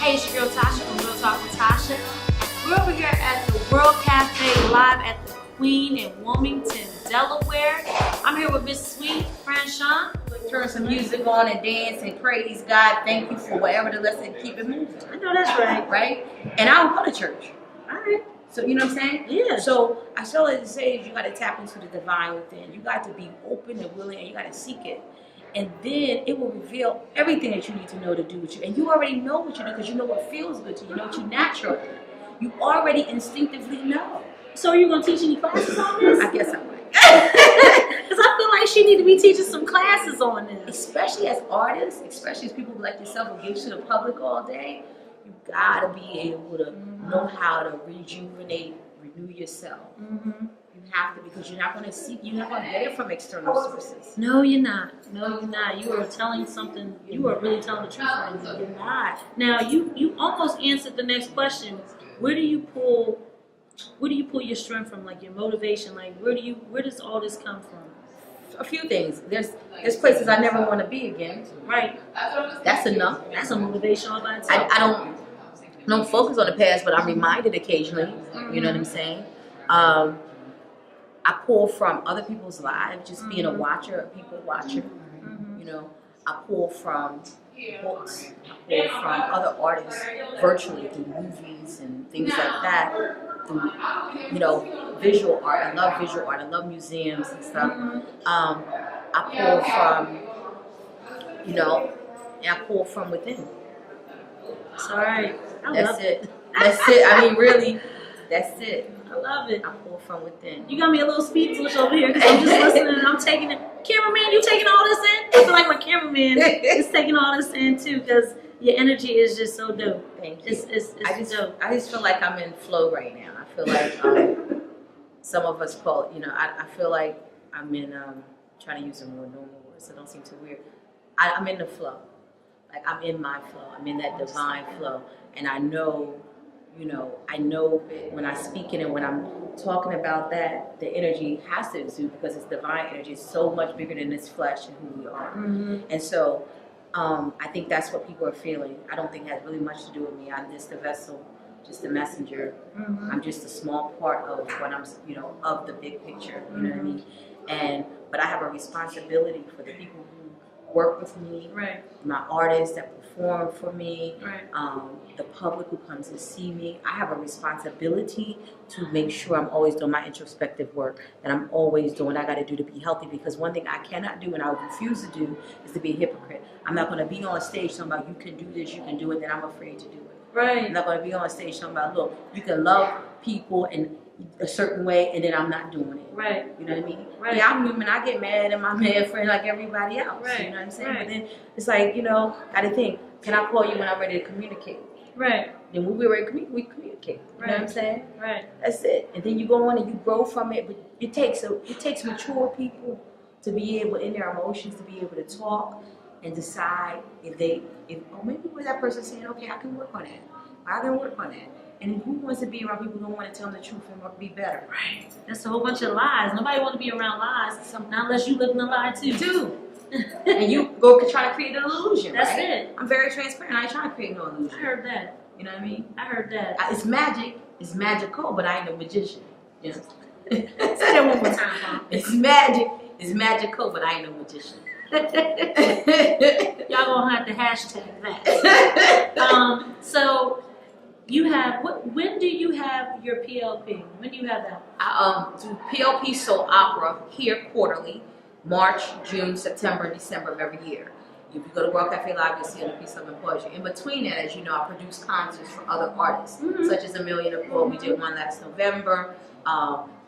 Hey, it's your girl Tasha from Real Talk with Tasha. We're over here at the World Cafe live at the Queen in Wilmington, Delaware. I'm here with Miss Suite Franchon. Turn some music on and dance and praise God. Thank you for whatever the lesson. Keep it moving. I know that's right. Right? And I don't go to church. All right. So you know what I'm saying? Yeah. So I still like to say is you got to tap into the divine within. You got to be open and willing, and you got to seek it. And then it will reveal everything that you need to know to do with you. And you already know what you do because you know what feels good to you. You know what you naturally. You already instinctively know. So are you going to teach any classes on this? I guess I might. Because I feel like she need to be teaching some classes on this. Especially as artists, especially as people like yourself who give to the public all day, you got to be able to know how to rejuvenate, renew yourself. You have to, because you're not going to seek, you're not going to get it from external sources. No, you're not. No, you're not. You are telling something, you are really telling the truth right now. You're not. Now, you almost answered the next question. Where do you pull your strength from, like your motivation? Like, where does all this come from? A few things. There's places I never want to be again. Right. That's enough. That's a motivation all by itself. I don't focus on the past, but I'm reminded occasionally. You know what I'm saying? I pull from other people's lives, just being a watcher, a people watcher. You know, I pull from books, I pull from other artists virtually through movies and things like that. Through, you know, visual art. I love visual art. I love museums and stuff. I pull from, you know, and I pull from within. It's all right. That's it. That's it. I mean, really, that's it. I love it. I pull from within. You got me a little speechless over here because I'm just listening and I'm taking it. Cameraman, you taking all this in? I feel like my cameraman is taking all this in too because your energy is just so dope. Thank you. It's dope. I just feel like I'm in flow right now. I feel like some of us call it, you know, I feel like I'm in, trying to use a more normal word so it don't seem too weird. I'm in the flow. Like I'm in my flow. I'm in that divine flow. And I know, you know, when I speak in it, when I'm talking about that, the energy has to exude because it's divine energy. It's so much bigger than this flesh and who we are. And so I think that's what people are feeling. I don't think it has really much to do with me. I'm just a vessel, just a messenger. I'm just a small part of what I'm, you know, of the big picture. You know what I mean? But I have a responsibility for the people who work with me, right? My artists that perform for me, right? The public who comes to see me. I have a responsibility to make sure I'm always doing my introspective work, that I'm always doing what I got to do to be healthy, because one thing I cannot do and I refuse to do is to be a hypocrite. I'm not going to be on stage talking about you can do this, you can do it, then I'm afraid to do it. Right. I'm not going to be on stage talking about, look, you can love people in a certain way and then I'm not doing it. Right. You know what I mean? Right. Yeah, I'm human. I get mad and my mad friend like everybody else. Right. You know what I'm saying? Right. But then it's like, you know, got to think, can I call you when I'm ready to communicate? Right. Then when we're ready to communicate, we communicate. You know what I'm saying? Right. That's it. And then you go on and you grow from it. But it takes mature people to be able, in their emotions, to be able to talk and decide if maybe what that person saying, okay, I can work on that. I can work on that. And who wants to be around people who don't want to tell them the truth and be better? Right. That's a whole bunch of lies. Nobody wants to be around lies. Not unless you live in a lie too. And you go trying to create an illusion. That's right? it. I'm very transparent. I ain't trying to create no illusion. I heard that. You know what I mean? I heard that. It's magic. It's magical, but I ain't no magician. You know? Say that one more time, Mom. It's magic. It's magical, but I ain't no magician. Y'all gonna have to hashtag that. So you have when do you have your PLP? When do you have that? I do PLP soap opera here quarterly, March, June, September, December of every year. If you go to World Cafe Live, you'll see a piece of poetry. In between that, as you know, I produce concerts for other artists, such as Amelia Nicole. We did one last November.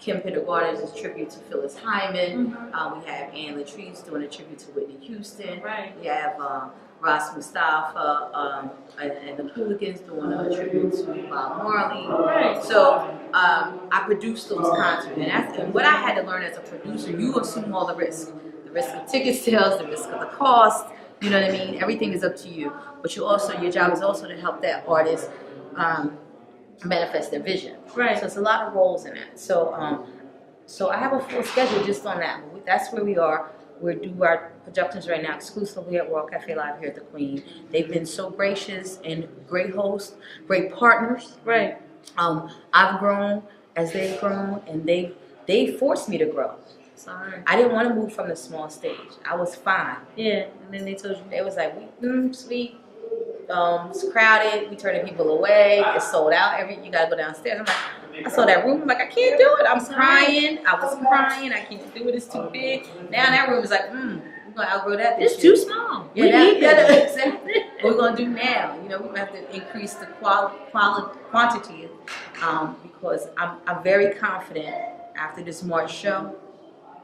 Kim Pendergardens is tribute to Phyllis Hyman. We have Ann Latrice doing a tribute to Whitney Houston. Right. We have Ross Mustafa and the Hooligans doing a tribute to Bob Marley. Right. So I produce those concerts, and what I had to learn as a producer, you assume all the risk of ticket sales, the risk of the cost. You know what I mean? Everything is up to you, but your job is also to help that artist manifest their vision. Right. So it's a lot of roles in that. So I have a full schedule just on that. That's where we are. We do our productions right now exclusively at World Cafe Live here at the Queen. They've been so gracious and great hosts, great partners. Right. I've grown as they've grown, and they forced me to grow. Sorry. I didn't want to move from the small stage. I was fine. Yeah, and then they told you. It was like, Sweet. It's crowded. We turning people away. It's sold out. You gotta go downstairs. I'm like, I saw that room. I'm like, I can't do it. I'm crying. I was crying. I can't do it. It's too big. Now that room is like, we're gonna outgrow that. It's too small. Yeah, exactly. What we're gonna do now? You know, we're gonna have to increase the quantity, because I'm very confident after this March show.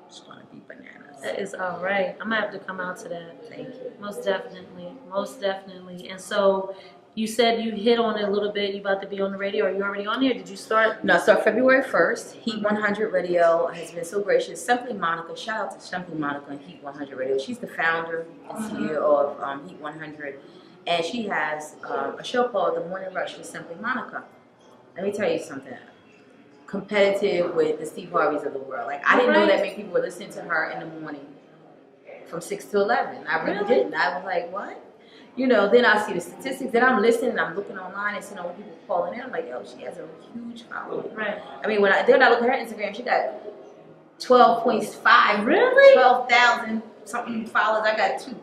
It's gonna be bananas. That is all right. I'm gonna have to come out to that. Thank you. Most definitely, most definitely. And so, you said you hit on it a little bit. You about to be on the radio? Are you already on there? Did you start? No, I start February 1st. Heat 100 Radio has been so gracious. Simply Monica, shout out to Simply Monica and Heat 100 Radio. She's the founder and CEO of Heat 100, and she has a show called The Morning Rush with Simply Monica. Let me tell you something. Competitive with the Steve Harveys of the world. Like, I didn't know that many people were listening to her in the morning from 6 to 11. I really didn't. I was like, what? You know, then I see the statistics. Then I'm listening and I'm looking online and seeing all the people calling in. I'm like, yo, she has a huge following. Right. I mean, then I look at her Instagram, she got 12.5. Really? 12,000 something followers. I got 2.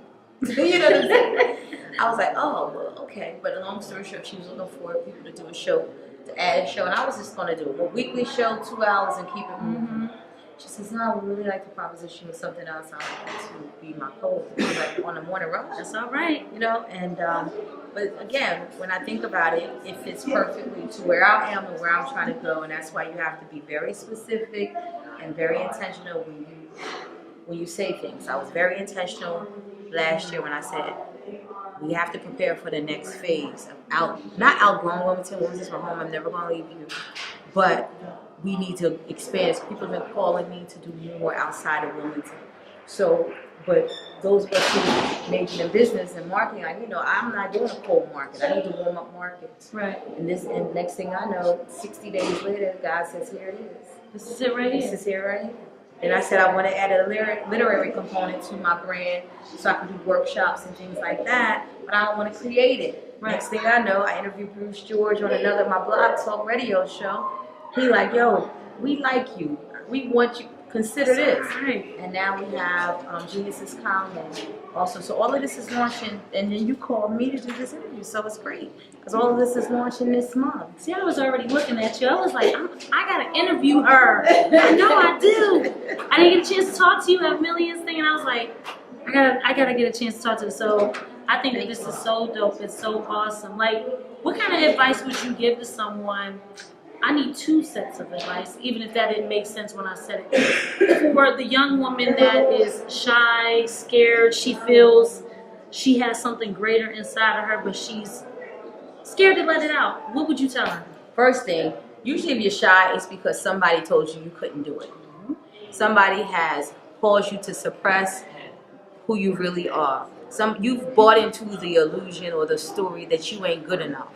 You know what I'm saying? I was like, oh, well, okay. But long story short, she was looking for people to do a show, to add a show, and I was just going to do a weekly show, 2 hours, and keep it moving. She says, no, I would really like the proposition with something else. I want to be my co-host. It was like on the morning rush. That's all right. You know, and but again, when I think about it, it fits perfectly to where I am and where I'm trying to go, and that's why you have to be very specific and very intentional when you say things. I was very intentional last year when I said we have to prepare for the next phase of not outgrowing Wilmington. Wilmington's my home. I'm never going to leave you, but we need to expand. People have been calling me to do more outside of Wilmington. So, but those of us who majored in business and marketing, I'm not doing a cold market. I need to warm up markets. Right. And next thing I know, 60 days later, God says, here it is. This is it right here. This is here right here. And I said I want to add a literary component to my brand so I can do workshops and things like that, but I don't want to create it. Right. Next thing I know, I interviewed Bruce George on my Blog Talk radio show. He like, yo, we like you. We want you. Consider this. Right. And now we have Geniuses Common also. So all of this is launching, and then you called me to do this interview, so it's great. Because all of this is launching this month. See, I was already looking at you. I was like, I got to interview her. I know I do. I didn't get a chance to talk to you at Millions thing, and I was like, I gotta get a chance to talk to her. So I think that this is so dope. It's so awesome. Like, what kind of advice would you give to someone? I need 2 sets of advice, even if that didn't make sense when I said it. For the young woman that is shy, scared, she feels she has something greater inside of her, but she's scared to let it out. What would you tell her? First thing, usually if you're shy, it's because somebody told you couldn't do it. Somebody has caused you to suppress who you really are. You've bought into the illusion or the story that you ain't good enough.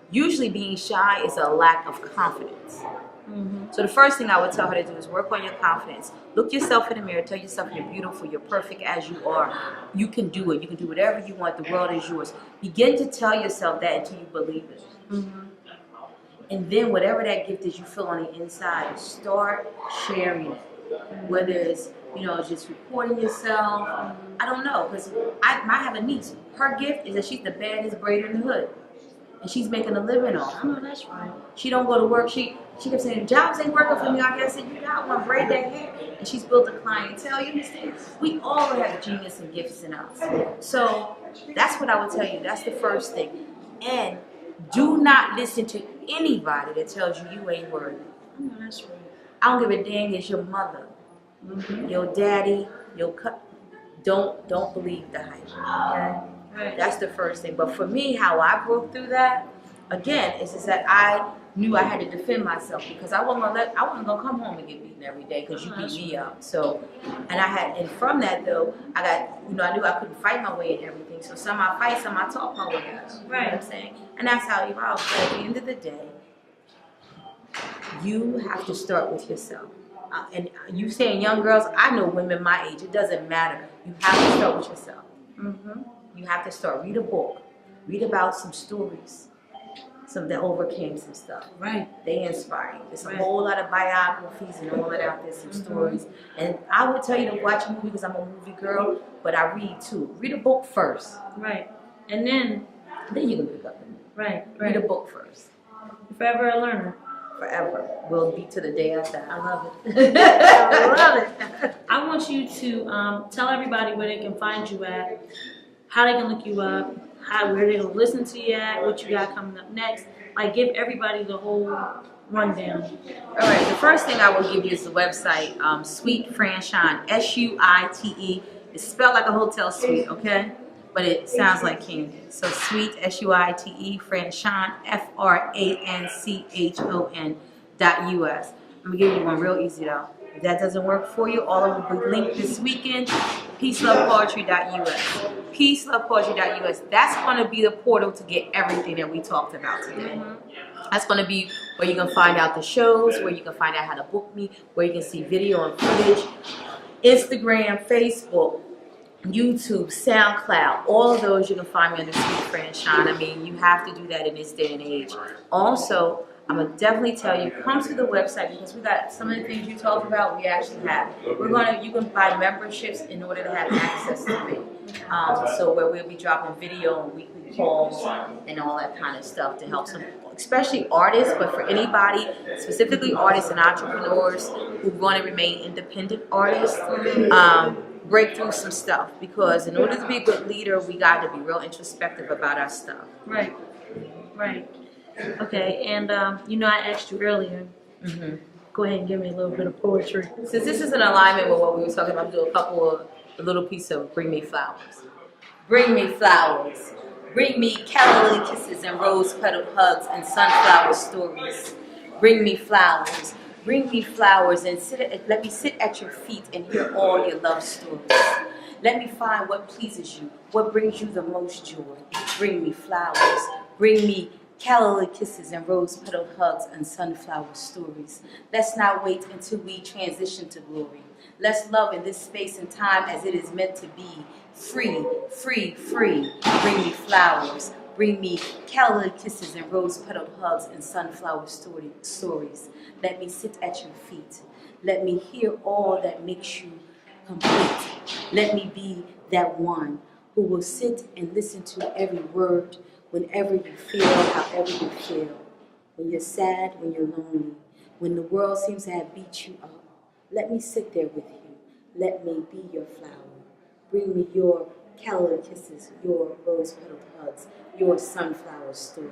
Usually being shy is a lack of confidence. So the first thing I would tell her to do is work on your confidence. Look yourself in the mirror, tell yourself you're beautiful, you're perfect as you are. You can do it. You can do whatever you want. The world is yours. Begin to tell yourself that until you believe it. And then whatever that gift is you feel on the inside, start sharing it. Whether it's, just recording yourself. I don't know, because I have a niece. Her gift is that she's the baddest braider in the hood. And she's making a living off. Oh, that's right. She don't go to work. She kept saying, jobs ain't working for me. I said, you got one, braid that hair. And she's built a clientele. You understand? We all have genius and gifts in us. So that's what I would tell you. That's the first thing. And do not listen to anybody that tells you you ain't worthy. Oh, that's right. I don't give a damn. It's your mother, your daddy, don't believe the hype. Okay? Right. That's the first thing. But for me, how I broke through that, again, is just that I knew I had to defend myself, because I wasn't gonna come home and get beaten every day because you beat me up. So, and from that though, I knew I couldn't fight my way in everything. So some I fight, some I talk my way out. You know what I'm saying? And that's how you evolve. But at the end of the day, you have to start with yourself. and you saying young girls, I know women my age, it doesn't matter. You have to start with yourself. Mm-hmm. You have to start. Read a book. Read about some stories. Some that overcame some stuff. Right. They inspire you. There's a Right. whole lot of biographies and all of that out there, some stories. And I would tell you to watch a movie because I'm a movie girl, but I read too. Read a book first. Right. And then you can pick up the movie. right. Read a book first. Forever a learner. Forever. Will be to the day I die. I love it. I love it. I want you to tell everybody where they can find you at, how they can look you up, where they can listen to you at, what you got coming up next. Like, give everybody the whole rundown. All right. The first thing I will give you is the website, Suite Franchon, SUITE. It's spelled like a hotel suite, okay? But it sounds like candy. So Suite, SUITE, Franchon, FRANCHON.US. I'm going to give you one real easy though. If that doesn't work for you, all of them will be linked this weekend. PeaceLovePoetry.us. PeaceLovePoetry.us. That's going to be the portal to get everything that we talked about today. That's going to be where you can find out the shows, where you can find out how to book me, where you can see video and footage, Instagram, Facebook, YouTube, SoundCloud, all of those you can find me under Suite Franchon. I mean, you have to do that in this day and age. Also, I'm going to definitely tell you, come to the website because we got some of the things you talked about, we actually have. You can buy memberships in order to have access to me. So where we'll be dropping video and weekly calls and all that kind of stuff to help some, especially artists, but for anybody, specifically artists and entrepreneurs who want to remain independent artists, break through some stuff, because in order to be a good leader, we got to be real introspective about our stuff. Right. Right. Okay, and I asked you earlier. Go ahead and give me a little bit of poetry. Since this is in alignment with what we were talking about, I'm going to do a little piece of Bring Me Flowers. Bring me flowers. Bring me calla lily kisses and rose petal hugs and sunflower stories. Bring me flowers. Bring me flowers and let me sit at your feet and hear all your love stories. Let me find what pleases you, what brings you the most joy. Bring me flowers. Bring me calla lily kisses and rose petal hugs and sunflower stories. Let's not wait until we transition to glory. Let's love in this space and time as it is meant to be. Free, free, free. Bring me flowers. Bring me calla lily kisses and rose petal hugs and sunflower stories. Let me sit at your feet. Let me hear all that makes you complete. Let me be that one who will sit and listen to every word whenever you feel, however you feel. When you're sad, when you're lonely, when the world seems to have beat you up, let me sit there with you. Let me be your flower. Bring me your calla lily kisses, your rose petal hugs, your sunflower story.